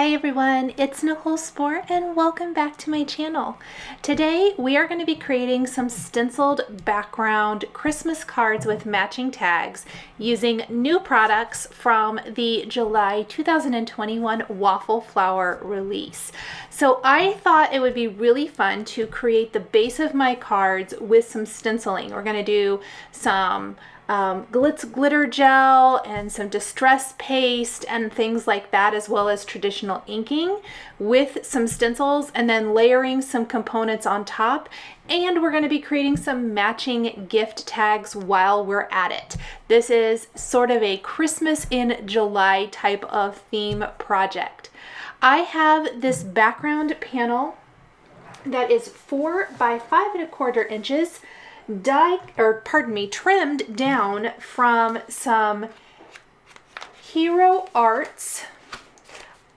Hi everyone, it's Nicole Spohr and welcome back to my channel. Today we are going to be creating some stenciled background Christmas cards with matching tags using new products from the July 2021 Waffle Flower release. So I thought it would be really fun to create the base of my cards with some stenciling. We're going to do some glitter gel and some distress paste and things like that, as well as traditional inking with some stencils and then layering some components on top. And we're going to be creating some matching gift tags while we're at it. This is sort of a Christmas in July type of theme project. I have this background panel that is 4 by 5¼ inches trimmed down from some Hero Arts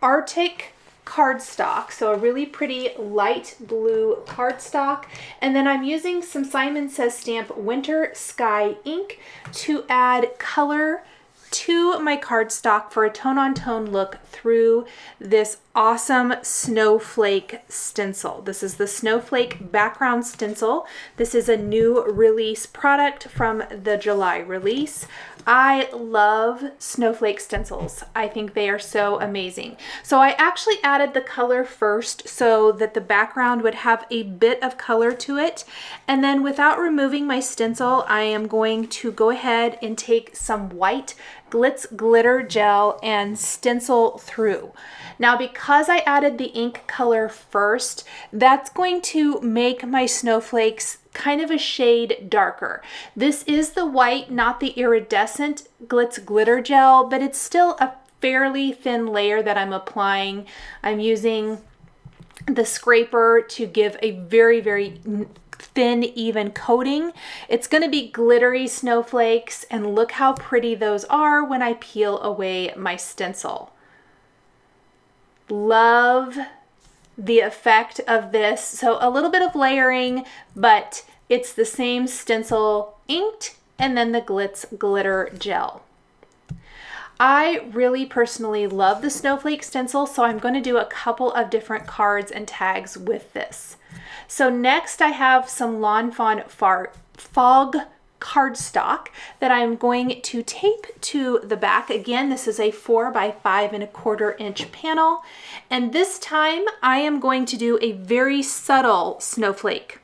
Arctic cardstock, so a really pretty light blue cardstock, and then I'm using some Simon Says Stamp Winter Sky ink to add color to my cardstock for a tone-on-tone look through this awesome snowflake stencil. This is the snowflake background stencil. This is a new release product from the July release. I love snowflake stencils. I think they are so amazing. So I actually added the color first so that the background would have a bit of color to it. And then without removing my stencil, I am going to go ahead and take some white glitz glitter gel and stencil through. Now, because I added the ink color first, that's going to make my snowflakes kind of a shade darker. This is the white, not the iridescent glitz glitter gel, but it's still a fairly thin layer that I'm applying. I'm using the scraper to give a very, very thin, even coating. It's going to be glittery snowflakes, and look how pretty those are when I peel away my stencil. Love the effect of this. So a little bit of layering, but it's the same stencil inked and then the glitz glitter gel. I really personally love the snowflake stencil, so I'm going to do a couple of different cards and tags with this. So next I have some Lawn Fawn Fog cardstock that I'm going to tape to the back. Again, this is a 4 by 5¼ inch panel, and this time I am going to do a very subtle snowflake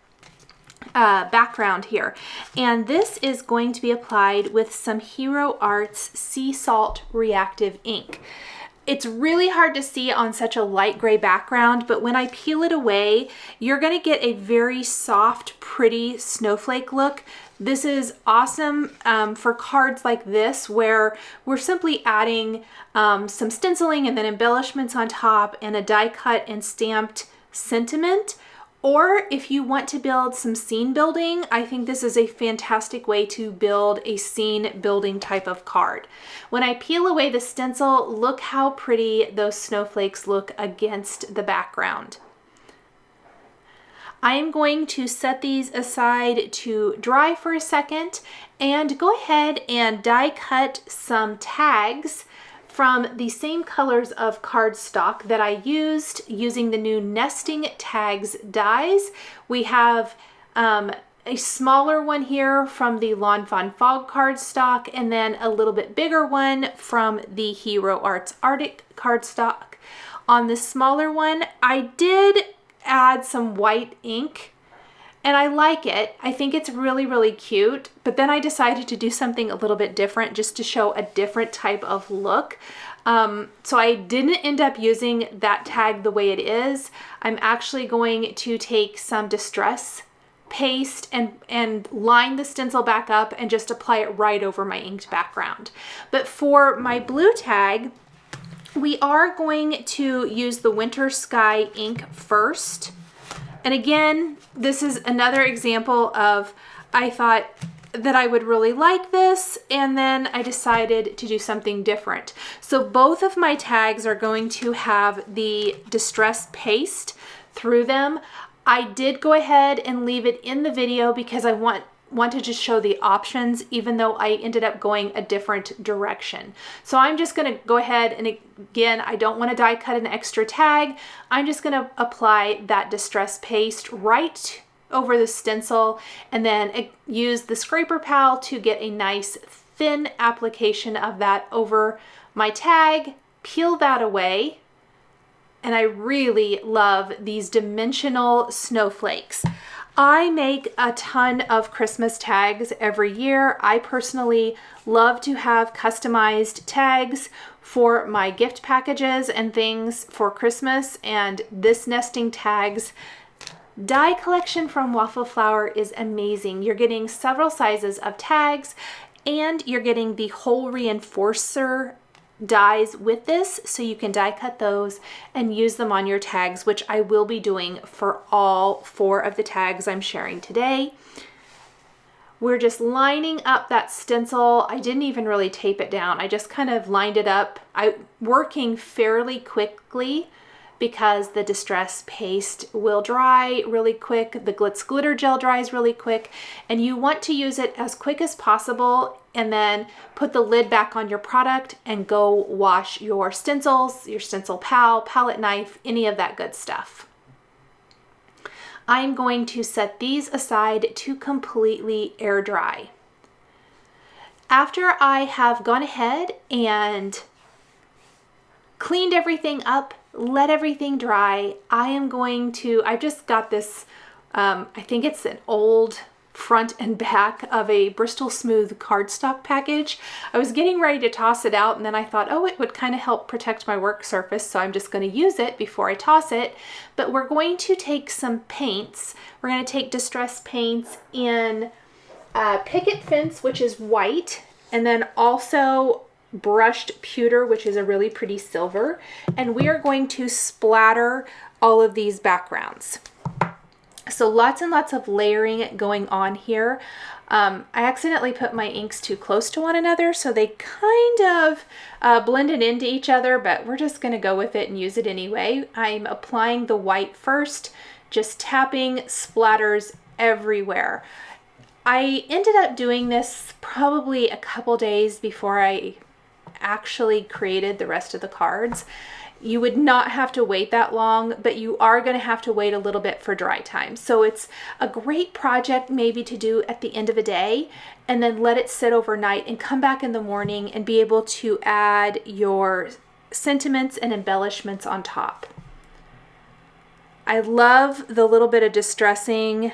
background here, and this is going to be applied with some Hero Arts Sea Salt Reactive ink. It's really hard to see on such a light gray background, but when I peel it away, you're going to get a very soft, pretty snowflake look. This is awesome for cards like this where we're simply adding some stenciling and then embellishments on top and a die cut and stamped sentiment. Or if you want to build some scene building, I think this is a fantastic way to build a scene building type of card. When I peel away the stencil, look how pretty those snowflakes look against the background. I am going to set these aside to dry for a second and go ahead and die cut some tags from the same colors of cardstock that I used using the new Nesting Tags dies. We have a smaller one here from the Lawn Fawn Fog cardstock, and then a little bit bigger one from the Hero Arts Arctic cardstock. On the smaller one, I did add some white ink, and I like it. I think it's really, really cute, but then I decided to do something a little bit different just to show a different type of look. So I didn't end up using that tag the way it is. I'm actually going to take some distress paste and line the stencil back up and just apply it right over my inked background. But for my blue tag, we are going to use the Winter Sky ink first. And again, this is another example of, I thought that I would really like this, and then I decided to do something different. So both of my tags are going to have the distress paste through them. I did go ahead and leave it in the video because I want to just show the options, even though I ended up going a different direction. So I'm just going to go ahead and, again, I don't want to die cut an extra tag. I'm just going to apply that distress paste right over the stencil, and then use the scraper pal to get a nice thin application of that over my tag, peel that away. And I really love these dimensional snowflakes. I make a ton of Christmas tags every year. I personally love to have customized tags for my gift packages and things for Christmas, and this nesting tags die collection from Waffle Flower is amazing. You're getting several sizes of tags, and you're getting the whole reinforcer dies with this, so you can die cut those and use them on your tags, which I will be doing for all 4 of the tags I'm sharing today. We're just lining up that stencil. I didn't even really tape it down. I just kind of lined it up. I'm working fairly quickly because the distress paste will dry really quick. The Glitz Glitter Gel dries really quick, and you want to use it as quick as possible, and then put the lid back on your product and go wash your stencils, your stencil pal, palette knife, any of that good stuff. I'm going to set these aside to completely air dry. After I have gone ahead and cleaned everything up, let everything dry, I've just got this, I think it's an old front and back of a Bristol Smooth cardstock package. I was getting ready to toss it out, and then I thought, oh, it would kind of help protect my work surface, so I'm just going to use it before I toss it. But we're going to take some paints. We're going to take distress paints in Picket Fence, which is white, and then also brushed pewter, which is a really pretty silver, and we are going to splatter all of these backgrounds. So lots and lots of layering going on here. I accidentally put my inks too close to one another, so they kind of blended into each other, but we're just going to go with it and use it anyway. I'm applying the white first, just tapping splatters everywhere. I ended up doing this probably a couple days before I actually created the rest of the cards. You would not have to wait that long, but you are going to have to wait a little bit for dry time. So it's a great project maybe to do at the end of a day, and then let it sit overnight and come back in the morning and be able to add your sentiments and embellishments on top. I love the little bit of distressing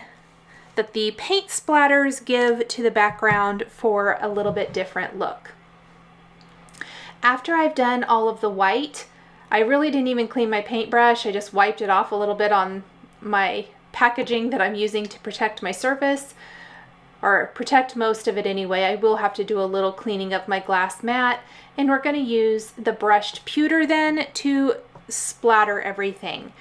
that the paint splatters give to the background for a little bit different look. After I've done all of the white, I really didn't even clean my paintbrush. I just wiped it off a little bit on my packaging that I'm using to protect my surface, or protect most of it anyway. I will have to do a little cleaning of my glass mat, and we're going to use the brushed pewter then to splatter everything.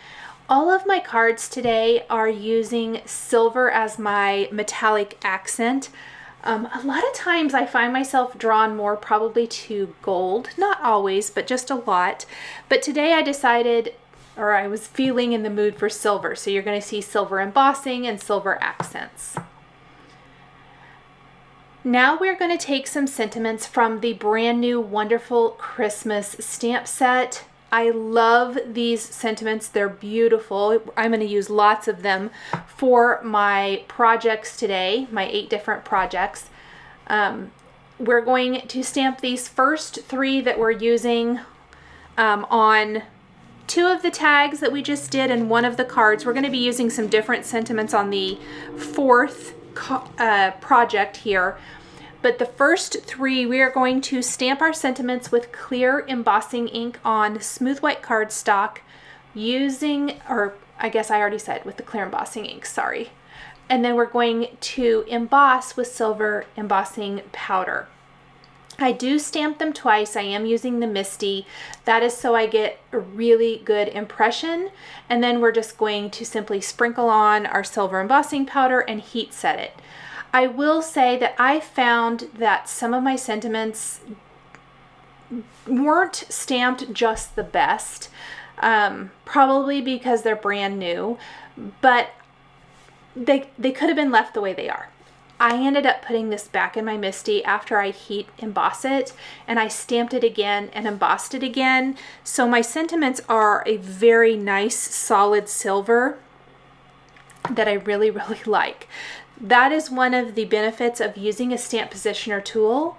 All of my cards today are using silver as my metallic accent. A lot of times I find myself drawn more probably to gold, not always, but just a lot. But today I decided, or I was feeling in the mood for silver. So you're going to see silver embossing and silver accents. Now we're going to take some sentiments from the brand new wonderful Christmas stamp set. I love these sentiments. They're beautiful. I'm going to use lots of them for my projects today, my 8 different projects. We're going to stamp these first 3 that we're using on 2 of the tags that we just did and 1 of the cards. We're going to be using some different sentiments on the 4th project here. But the first 3, we are going to stamp our sentiments with clear embossing ink on smooth white cardstock using, or I guess I already said with the clear embossing ink, sorry. And then we're going to emboss with silver embossing powder. I do stamp them twice. I am using the Misty. That is so I get a really good impression. And then we're just going to simply sprinkle on our silver embossing powder and heat set it. I will say that I found that some of my sentiments weren't stamped just the best, probably because they're brand new, but they could have been left the way they are. I ended up putting this back in my MISTI after I heat emboss it, and I stamped it again and embossed it again. So my sentiments are a very nice solid silver that I really, really like. That is one of the benefits of using a stamp positioner tool.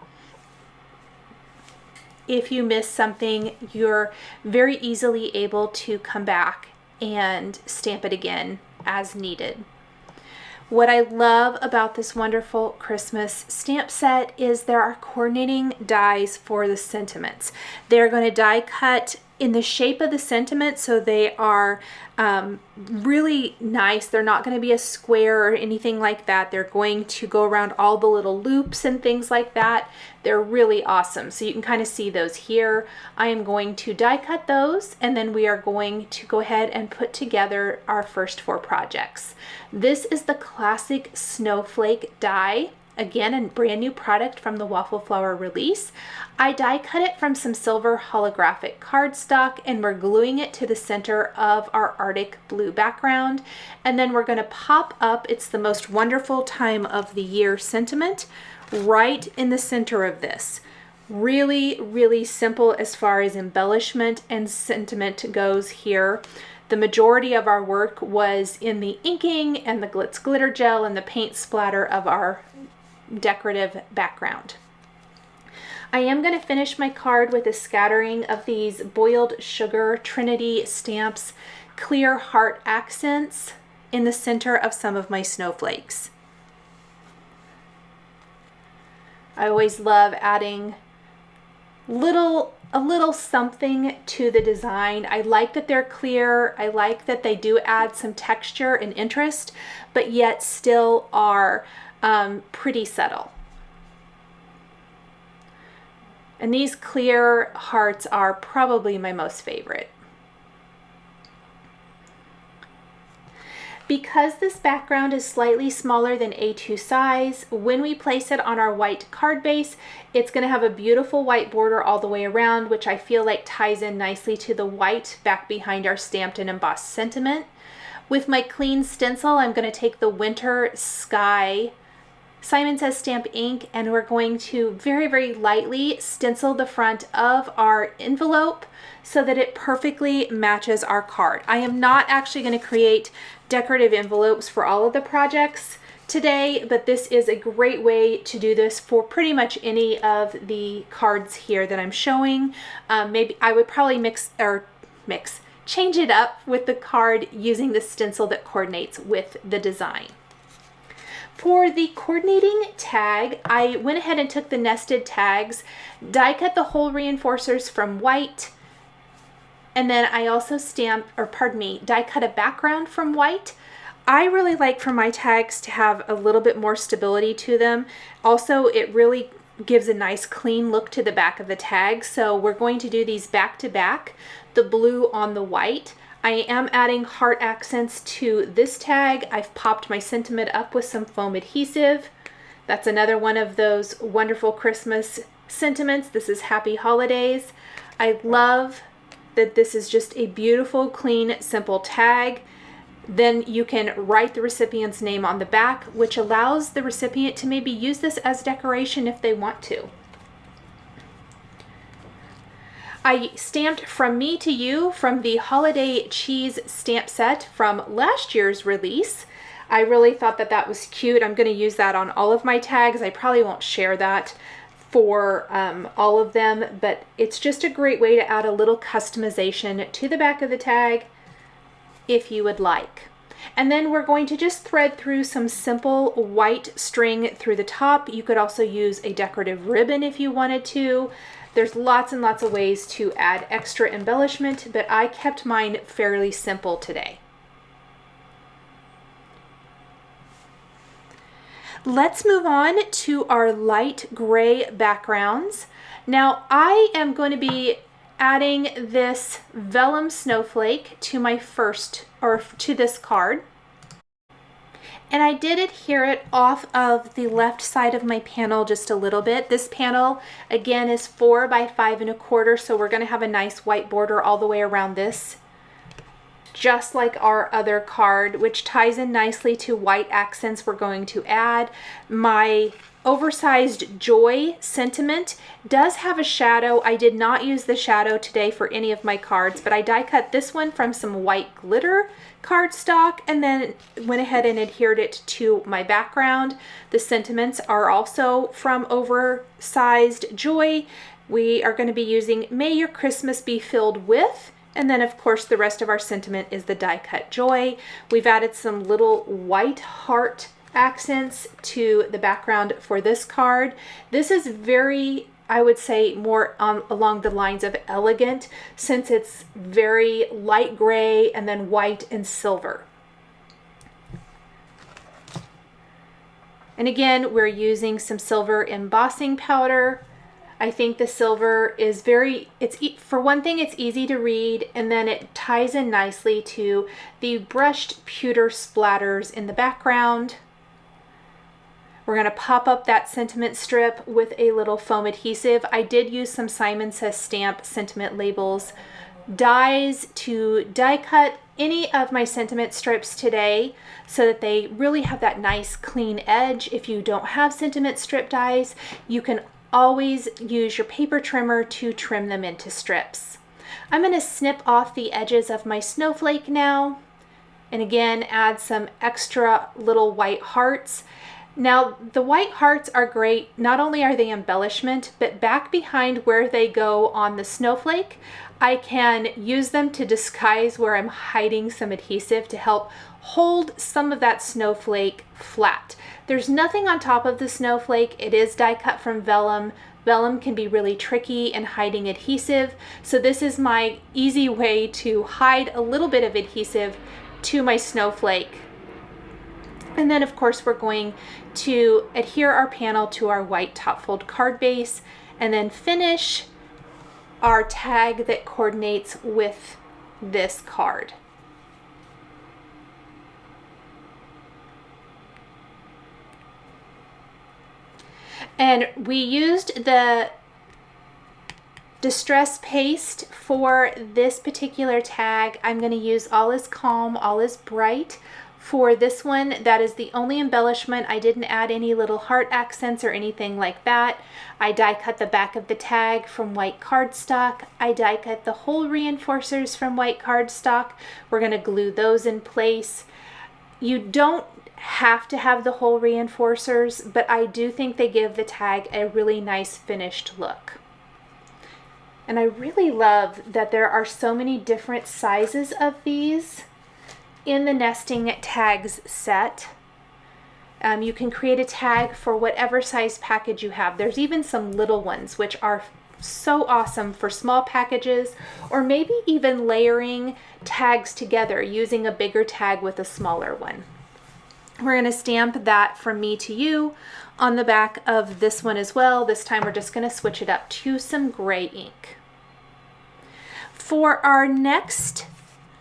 If you miss something, you're very easily able to come back and stamp it again as needed. What I love about this wonderful Christmas stamp set is there are coordinating dies for the sentiments. They're going to die cut in the shape of the sentiment, so they are really nice. They're not going to be a square or anything like that. They're going to go around all the little loops and things like that. They're really awesome. So you can kind of see those here. I am going to die cut those, and then we are going to go ahead and put together our first 4 projects. This is the classic snowflake die. Again, a brand new product from the Waffle Flower release. I die cut it from some silver holographic cardstock, and we're gluing it to the center of our Arctic blue background. And then we're going to pop up It's the Most Wonderful Time of the Year sentiment right in the center of this. Really, really simple as far as embellishment and sentiment goes here. The majority of our work was in the inking and the glitz glitter gel and the paint splatter of our decorative background. I am going to finish my card with a scattering of these boiled sugar Trinity stamps, clear heart accents in the center of some of my snowflakes. I always love adding a little something to the design. I like that they're clear. I like that they do add some texture and interest, but yet still are pretty subtle. And these clear hearts are probably my most favorite. Because this background is slightly smaller than A2 size, when we place it on our white card base, it's going to have a beautiful white border all the way around, which I feel like ties in nicely to the white back behind our stamped and embossed sentiment. With my clean stencil, I'm going to take the Winter Sky Simon Says Stamp ink, and we're going to very, very lightly stencil the front of our envelope so that it perfectly matches our card. I am not actually going to create decorative envelopes for all of the projects today, but this is a great way to do this for pretty much any of the cards here that I'm showing. Maybe I would probably change it up with the card using the stencil that coordinates with the design. For the coordinating tag, I went ahead and took the nested tags, die cut the hole reinforcers from white, and then I also die cut a background from white. I really like for my tags to have a little bit more stability to them. Also, it really gives a nice clean look to the back of the tag. So we're going to do these back to back, the blue on the white. I am adding heart accents to this tag. I've popped my sentiment up with some foam adhesive. That's another one of those wonderful Christmas sentiments. This is Happy Holidays. I love that this is just a beautiful, clean, simple tag. Then you can write the recipient's name on the back, which allows the recipient to maybe use this as decoration if they want to. I stamped From Me to You from the Holiday Cheese stamp set from last year's release. I really thought that that was cute. I'm going to use that on all of my tags. I probably won't share that for all of them, but it's just a great way to add a little customization to the back of the tag if you would like. And then we're going to just thread through some simple white string through the top. You could also use a decorative ribbon if you wanted to. There's lots and lots of ways to add extra embellishment, but I kept mine fairly simple today. Let's move on to our light gray backgrounds. Now I am going to be adding this vellum snowflake to my to this card. And I did adhere it off of the left side of my panel just a little bit. This panel again is 4 by 5 1/4, so we're going to have a nice white border all the way around this just like our other card, which ties in nicely to white accents we're going to add. My oversized joy sentiment does have a shadow. I did not use the shadow today for any of my cards, but I die cut this one from some white glitter cardstock and then went ahead and adhered it to my background. The sentiments are also from Oversized Joy. We are going to be using May Your Christmas Be Filled With, and then of course the rest of our sentiment is the die cut joy. We've added some little white heart accents to the background for this card. This is very, I would say, more along the lines of elegant, since it's very light gray and then white and silver. And again, we're using some silver embossing powder. I think the silver is for one thing, it's easy to read, and then it ties in nicely to the brushed pewter splatters in the background. We're going to pop up that sentiment strip with a little foam adhesive. I did use some Simon Says Stamp sentiment labels dies to die cut any of my sentiment strips today so that they really have that nice clean edge. If you don't have sentiment strip dies, you can always use your paper trimmer to trim them into strips. I'm going to snip off the edges of my snowflake now, and again add some extra little white hearts. Now the white hearts are great. Not only are they embellishment, but back behind where they go on the snowflake, I can use them to disguise where I'm hiding some adhesive to help hold some of that snowflake flat. There's nothing on top of the snowflake. It is die cut from vellum. Vellum can be really tricky in hiding adhesive, so this is my easy way to hide a little bit of adhesive to my snowflake. And then of course we're going to adhere our panel to our white top fold card base and then finish our tag that coordinates with this card. And we used the distress paste for this particular tag. I'm going to use All Is Calm, All Is Bright. For this one, that is the only embellishment. I didn't add any little heart accents or anything like that. I die cut the back of the tag from white cardstock. I die cut the hole reinforcers from white cardstock. We're going to glue those in place. You don't have to have the hole reinforcers, but I do think they give the tag a really nice finished look. And I really love that there are so many different sizes of these in the nesting tags set. You can create a tag for whatever size package you have. There's even some little ones which are so awesome for small packages, or maybe even layering tags together using a bigger tag with a smaller one. We're going to stamp that From Me to You on the back of this one as well. This time we're just going to switch it up to some gray ink. For our next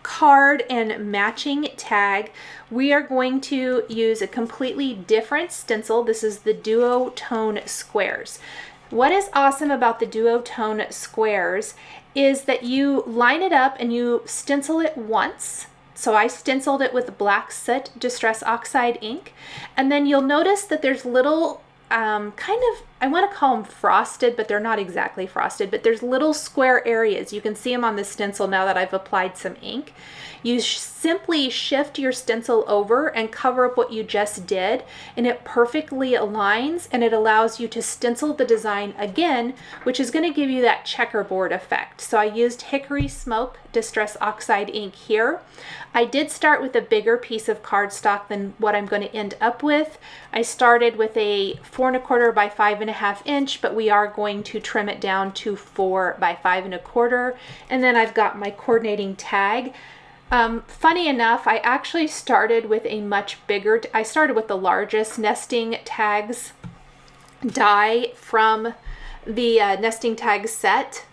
card and matching tag, we are going to use a completely different stencil. This is the Duotone Squares. What is awesome about the Duotone Squares is that you line it up and you stencil it once. So I stenciled it with Black Soot Distress Oxide ink, and then you'll notice that there's little kind of, I want to call them frosted, but they're not exactly frosted, but there's little square areas. You can see them on the stencil now that I've applied some ink. You simply shift your stencil over and cover up what you just did, and it perfectly aligns, and it allows you to stencil the design again, which is going to give you that checkerboard effect. So I used Hickory Smoke Distress Oxide ink here. I did start with a bigger piece of cardstock than what I'm going to end up with. I started with a 4 1/4 by 5 1/2 inch, but we are going to trim it down to 4 by 5 1/4. And then I've got my coordinating tag. Funny enough, I actually started with a much bigger, I started with the largest nesting tags die from the nesting tag set.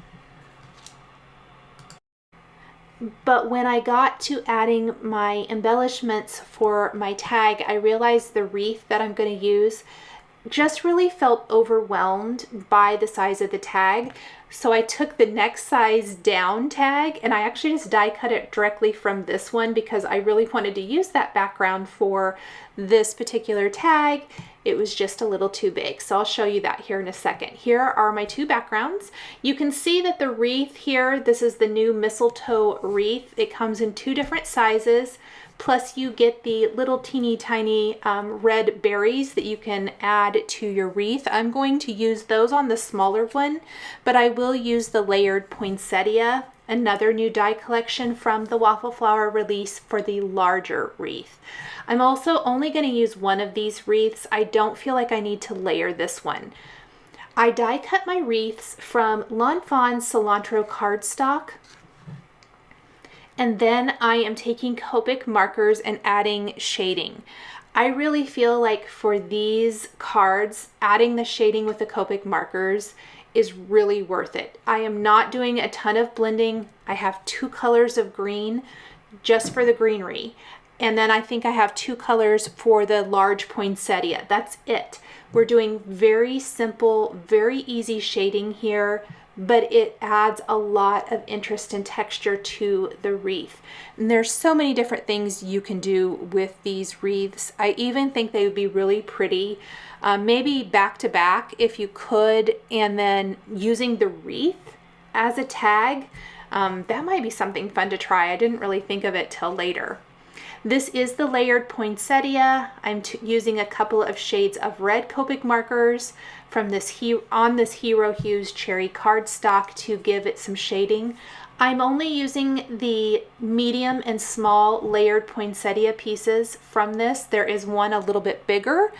But when I got to adding my embellishments for my tag, I realized the wreath that I'm going to use just really felt overwhelmed by the size of the tag. So I took the next size down tag and I actually just die cut it directly from this one because I really wanted to use that background for this particular tag. It was just a little too big. So I'll show you that here in a second. Here are my two backgrounds. You can see that the wreath here, this is the new Mistletoe wreath. It comes in two different sizes. Plus you get the little teeny tiny red berries that you can add to your wreath. I'm going to use those on the smaller one, but I will use the layered poinsettia, another new die collection from the Waffle Flower release, for the larger wreath. I'm also only going to use one of these wreaths. I don't feel like I need to layer this one. I die cut my wreaths from Lawn Fawn cilantro cardstock. And then I am taking Copic markers and adding shading. I really feel like for these cards, adding the shading with the Copic markers is really worth it. I am not doing a ton of blending. I have two colors of green just for the greenery. And then I think I have two colors for the large poinsettia. That's it. We're doing very simple, very easy shading here, but it adds a lot of interest and texture to the wreath. And there's so many different things you can do with these wreaths. I even think they would be really pretty, maybe back to back if you could, and then using the wreath as a tag. That might be something fun to try. I didn't really think of it till later. This is the layered poinsettia. I'm using a couple of shades of red Copic markers from this Hero Hues cherry cardstock to give it some shading. I'm only using the medium and small layered poinsettia pieces from this. There is one a little bit bigger.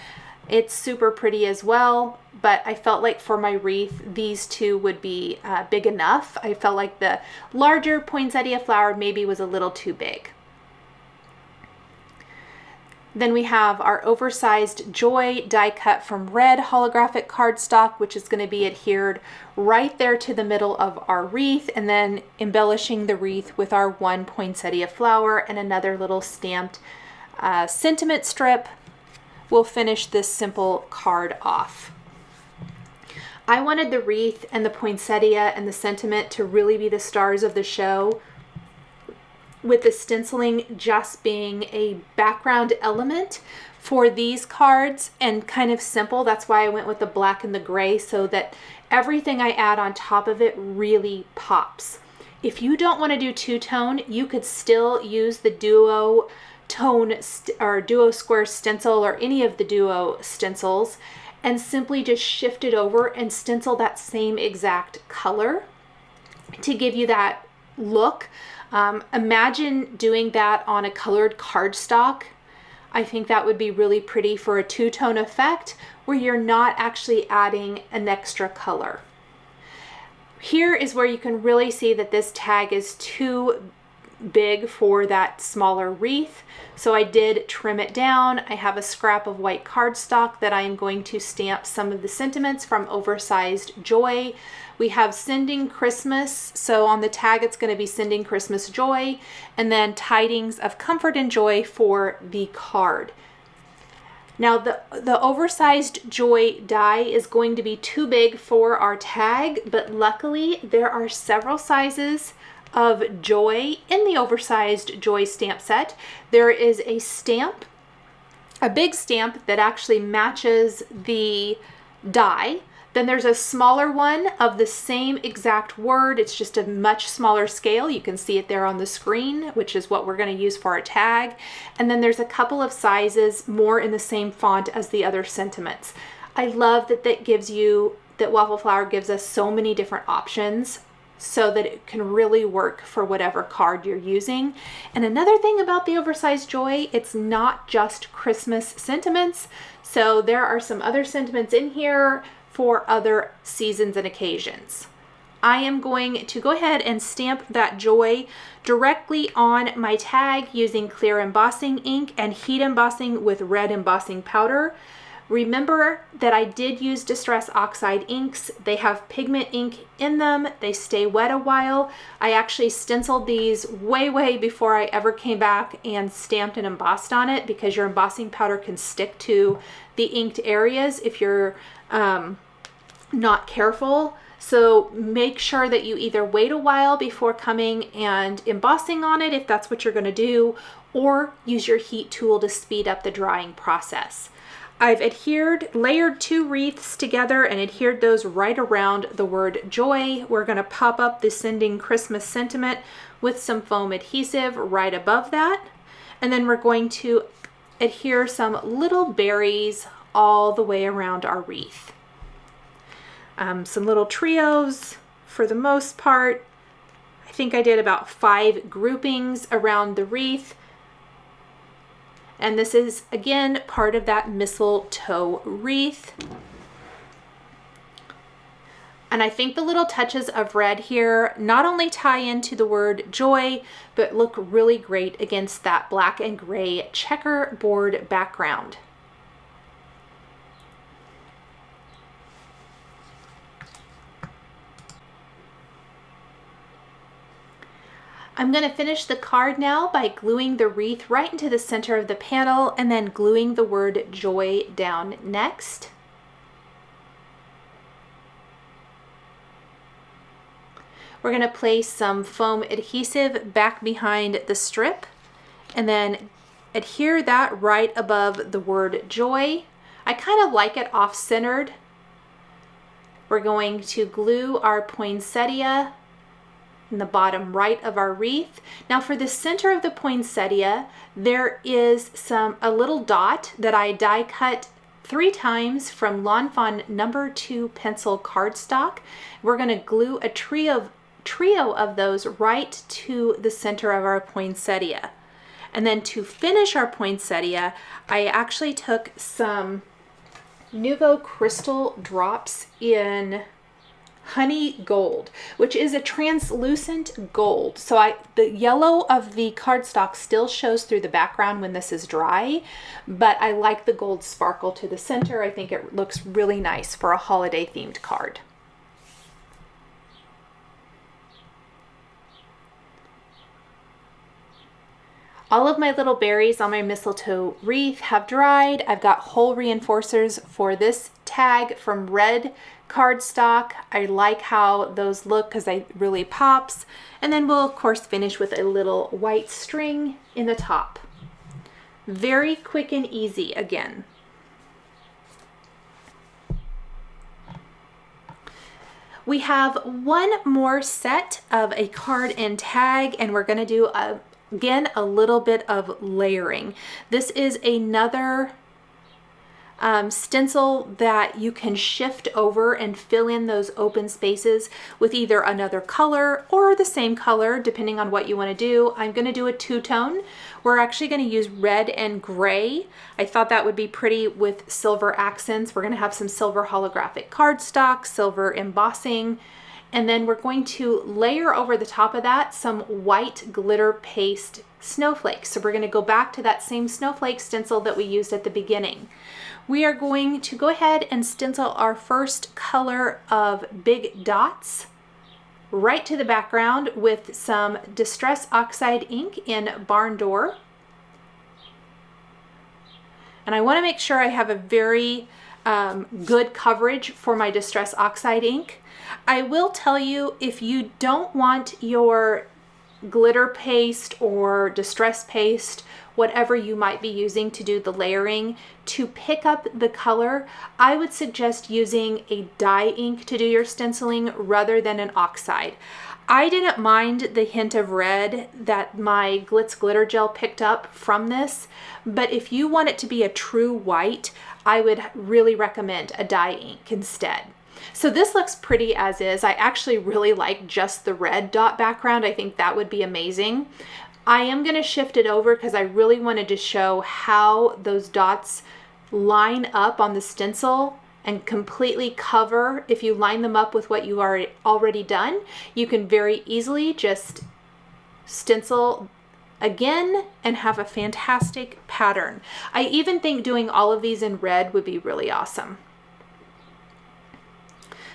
It's super pretty as well, but I felt like for my wreath, these two would be big enough. I felt like the larger poinsettia flower maybe was a little too big. Then we have our oversized Joy die cut from red holographic cardstock, which is going to be adhered right there to the middle of our wreath, and then embellishing the wreath with our one poinsettia flower and another little stamped sentiment strip. We'll finish this simple card off. I wanted the wreath and the poinsettia and the sentiment to really be the stars of the show, with the stenciling just being a background element for these cards and kind of simple. That's why I went with the black and the gray, so that everything I add on top of it really pops. If you don't want to do two-tone, you could still use the duo tone or duo square stencil or any of the duo stencils and simply just shift it over and stencil that same exact color to give you that look. Imagine doing that on a colored cardstock. I think that would be really pretty for a two-tone effect where you're not actually adding an extra color. Here is where you can really see that this tag is too big for that smaller wreath. So I did trim it down. I have a scrap of white cardstock that I am going to stamp some of the sentiments from Oversized Joy. We have Sending Christmas, so on the tag it's going to be Sending Christmas Joy, and then Tidings of Comfort and Joy for the card. Now the Oversized Joy die is going to be too big for our tag, but luckily there are several sizes of Joy in the Oversized Joy stamp set. There is a stamp, a big stamp that actually matches the die. Then there's a smaller one of the same exact word. It's just a much smaller scale. You can see it there on the screen, which is what we're going to use for our tag. And then there's a couple of sizes more in the same font as the other sentiments. I love that that Waffle Flower gives us so many different options so that it can really work for whatever card you're using. And another thing about the Oversized Joy, it's not just Christmas sentiments. So there are some other sentiments in here for other seasons and occasions. I am going to go ahead and stamp that Joy directly on my tag using clear embossing ink and heat embossing with red embossing powder. Remember that I did use Distress Oxide inks. They have pigment ink in them. They stay wet a while. I actually stenciled these way before I ever came back and stamped and embossed on it, because your embossing powder can stick to the inked areas if you're not careful. So make sure that you either wait a while before coming and embossing on it if that's what you're going to do, or use your heat tool to speed up the drying process. I've layered 2 wreaths together and adhered those right around the word joy. We're going to pop up the Sending Christmas Sentiment with some foam adhesive right above that. And then we're going to adhere some little berries all the way around our wreath. Some little trios for the most part. I think I did about 5 groupings around the wreath. And this is, again, part of that mistletoe wreath. And I think the little touches of red here not only tie into the word joy, but look really great against that black and gray checkerboard background. I'm going to finish the card now by gluing the wreath right into the center of the panel and then gluing the word joy down next. We're going to place some foam adhesive back behind the strip and then adhere that right above the word joy. I kind of like it off-centered. We're going to glue our poinsettia in the bottom right of our wreath. Now for the center of the poinsettia, there is a little dot that I die cut 3 times from Lawn Fawn number 2 pencil cardstock. We're going to glue a trio of those right to the center of our poinsettia. And then to finish our poinsettia, I actually took some Nuvo Crystal drops in Honey Gold, which is a translucent gold. So the yellow of the cardstock still shows through the background when this is dry, but I like the gold sparkle to the center. I think it looks really nice for a holiday themed card. All of my little berries on my mistletoe wreath have dried. I've got hole reinforcers for this tag from red cardstock. I like how those look because it really pops. And then we'll of course finish with a little white string in the top. Very quick and easy again. We have one more set of a card and tag, and we're going to do again a little bit of layering. This is another stencil that you can shift over and fill in those open spaces with either another color or the same color depending on what you want to do. I'm going to do a 2-tone. We're actually going to use red and gray. I thought that would be pretty with silver accents. We're going to have some silver holographic cardstock, silver embossing, and then we're going to layer over the top of that some white glitter paste snowflakes. So we're going to go back to that same snowflake stencil that we used at the beginning. We are going to go ahead and stencil our first color of big dots right to the background with some Distress Oxide ink in Barn Door. And I want to make sure I have a very good coverage for my Distress Oxide ink. I will tell you, if you don't want your glitter paste or distress paste, whatever you might be using to do the layering, to pick up the color, I would suggest using a dye ink to do your stenciling rather than an oxide. I didn't mind the hint of red that my Glitz Glitter Gel picked up from this, but if you want it to be a true white, I would really recommend a dye ink instead. So this looks pretty as is. I actually really like just the red dot background. I think that would be amazing. I am going to shift it over because I really wanted to show how those dots line up on the stencil and completely cover. If you line them up with what you are already done, you can very easily just stencil again and have a fantastic pattern. I even think doing all of these in red would be really awesome.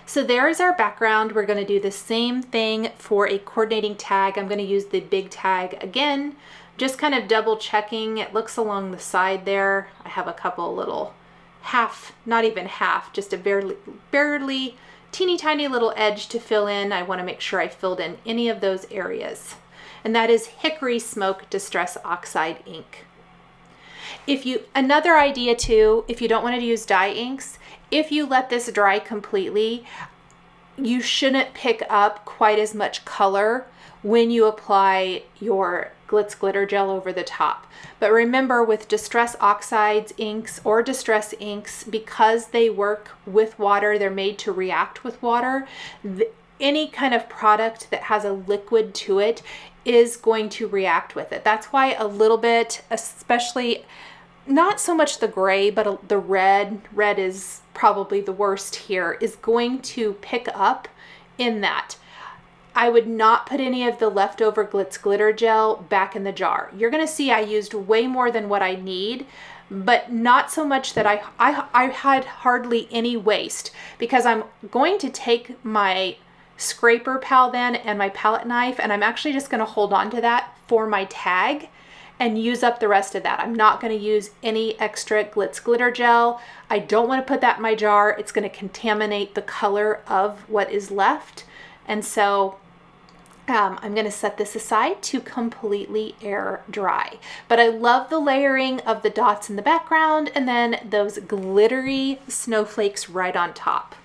So there is our background. We're going to do the same thing for a coordinating tag. I'm going to use the big tag again, just kind of double checking. It looks along the side there. I have a couple little half, not even half, just a barely teeny tiny little edge to fill in. I want to make sure I filled in any of those areas. And that is Hickory Smoke Distress Oxide ink. Another idea too, if you don't want to use dye inks, if you let this dry completely, you shouldn't pick up quite as much color when you apply your Glitz Glitter Gel over the top. But remember, with Distress Oxides inks or Distress inks, because they work with water, they're made to react with water, any kind of product that has a liquid to it is going to react with it. That's why a little bit, especially not so much the gray, but the red is probably the worst here, is going to pick up in that. I would not put any of the leftover Glitz Glitter Gel back in the jar. You're going to see I used way more than what I need, but not so much that I had hardly any waste, because I'm going to take my scraper pal then and my palette knife, and I'm actually just going to hold on to that for my tag and use up the rest of that. I'm not going to use any extra Glitz Glitter Gel. I don't want to put that in my jar. It's going to contaminate the color of what is left. And so I'm going to set this aside to completely air dry. But I love the layering of the dots in the background and then those glittery snowflakes right on top.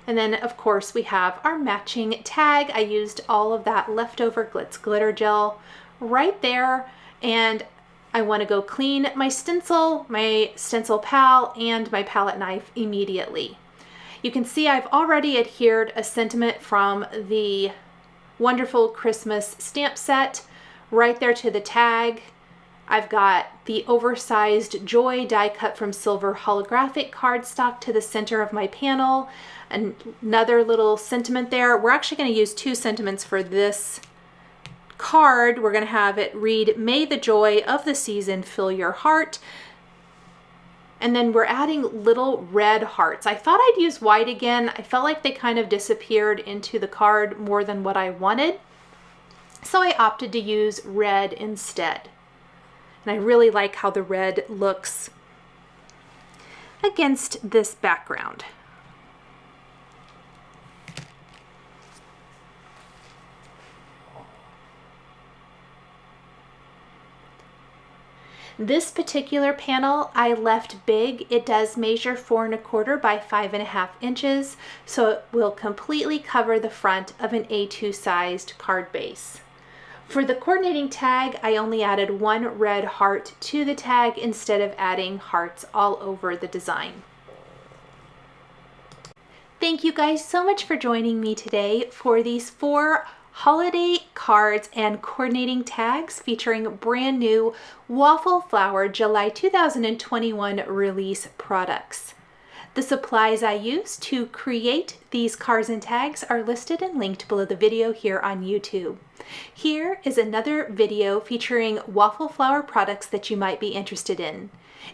And then of course we have our matching tag. I used all of that leftover Glitz Glitter Gel right there, and I want to go clean my stencil pal, and my palette knife immediately. You can see I've already adhered a sentiment from the wonderful Christmas stamp set right there to the tag. I've got the oversized Joy die cut from silver holographic cardstock to the center of my panel. Another little sentiment there. We're actually going to use two sentiments for this card. We're going to have it read, "May the joy of the season fill your heart." And then we're adding little red hearts. I thought I'd use white again. I felt like they kind of disappeared into the card more than what I wanted, so I opted to use red instead. And I really like how the red looks against this background. This particular panel I left big. It does measure 4 1/4 by 5.5 inches, so it will completely cover the front of an A2 sized card base. For the coordinating tag, I only added one red heart to the tag instead of adding hearts all over the design. Thank you guys so much for joining me today for these 4 holiday cards and coordinating tags featuring brand new Waffle Flower July 2021 release products. The supplies I used to create these cards and tags are listed and linked below the video here on YouTube. Here is another video featuring Waffle Flower products that you might be interested in.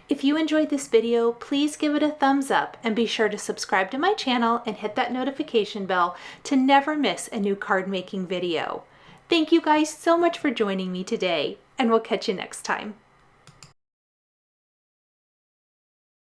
If you enjoyed this video, please give it a thumbs up and be sure to subscribe to my channel and hit that notification bell to never miss a new card making video. Thank you guys so much for joining me today, and we'll catch you next time.